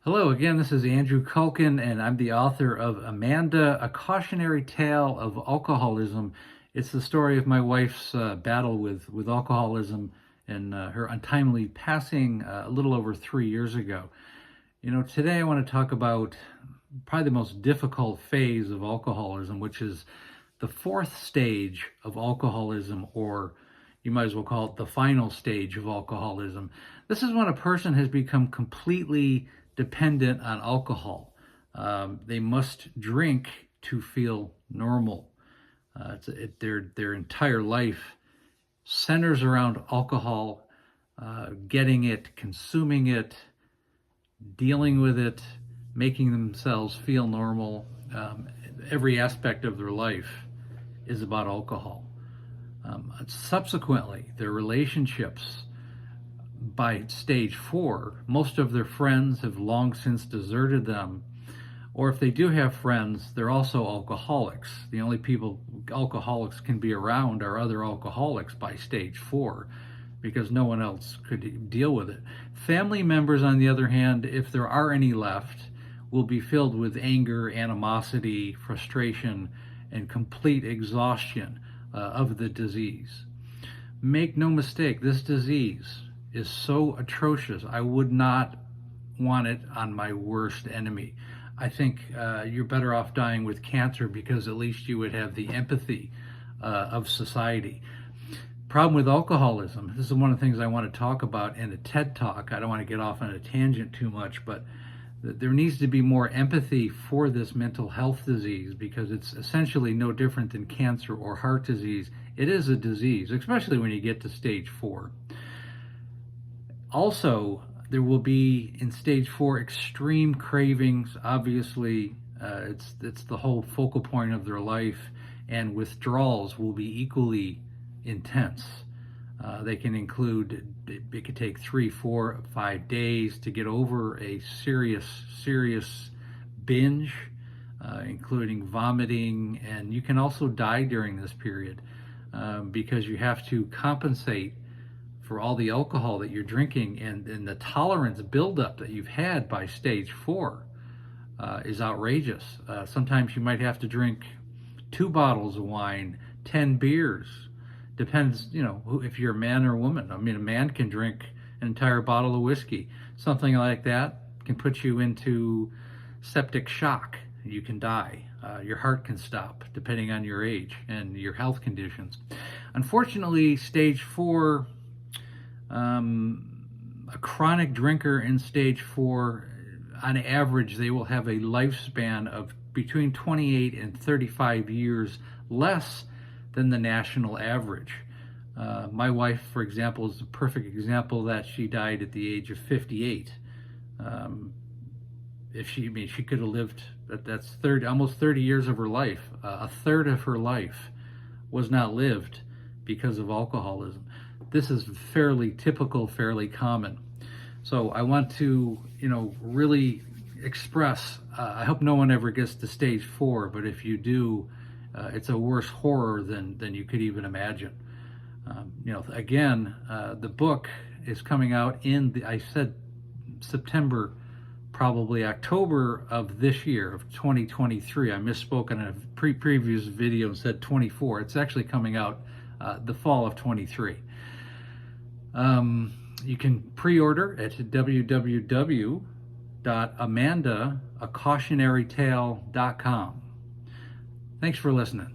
Hello again, this is Andrew Culkin, and I'm the author of Amanda, A Cautionary Tale of Alcoholism. It's the story of my wife's battle with alcoholism and her untimely passing a little over 3 years ago. Today I want to talk about probably the most difficult phase of alcoholism, which is the fourth stage of alcoholism, or you might as well call it the final stage of alcoholism. This is when a person has become completely dependent on alcohol. They must drink to feel normal. Their entire life centers around alcohol, getting it, consuming it, dealing with it, making themselves feel normal. Every aspect of their life is about alcohol. Subsequently, their relationships, by stage 4, most of their friends have long since deserted them, or if they do have friends, they're also alcoholics. The only people alcoholics can be around are other alcoholics by stage 4, because no one else could deal with it. Family members, on the other hand, if there are any left, will be filled with anger, animosity, frustration, and complete exhaustion of the disease. Make no mistake, this disease is so atrocious. I would not want it on my worst enemy. I think you're better off dying with cancer, because at least you would have the empathy of society. Problem with alcoholism, this is one of the things I want to talk about in a TED Talk. I don't want to get off on a tangent too much, but there needs to be more empathy for this mental health disease, because it's essentially no different than cancer or heart disease. It is a disease, especially when you get to stage 4. Also, there will be in stage 4 extreme cravings. Obviously, it's the whole focal point of their life, and withdrawals will be equally intense. They can include, it could take 3, 4, 5 days to get over a serious binge, including vomiting, and you can also die during this period because you have to compensate for all the alcohol that you're drinking, and the tolerance buildup that you've had by stage 4 is outrageous. Sometimes you might have to drink 2 bottles of wine, 10 beers. Depends, if you're a man or a woman. I mean, a man can drink an entire bottle of whiskey. Something like that can put you into septic shock. You can die. Your heart can stop, depending on your age and your health conditions. Unfortunately, stage 4, a chronic drinker in stage 4, on average, they will have a lifespan of between 28 and 35 years less than the national average. My wife, for example, is a perfect example that she died at the age of 58. She could have lived, that's almost 30 years of her life. A third of her life was not lived because of alcoholism. This is fairly typical, fairly common. So I want to, really express, I hope no one ever gets to stage 4, but if you do, it's a worse horror than you could even imagine. Again, the book is coming out I said September, probably October of this year, of 2023. I misspoke in a previous video and said 24. It's actually coming out the fall of 23. You can pre-order at www.amandacautionarytale.com. Thanks for listening.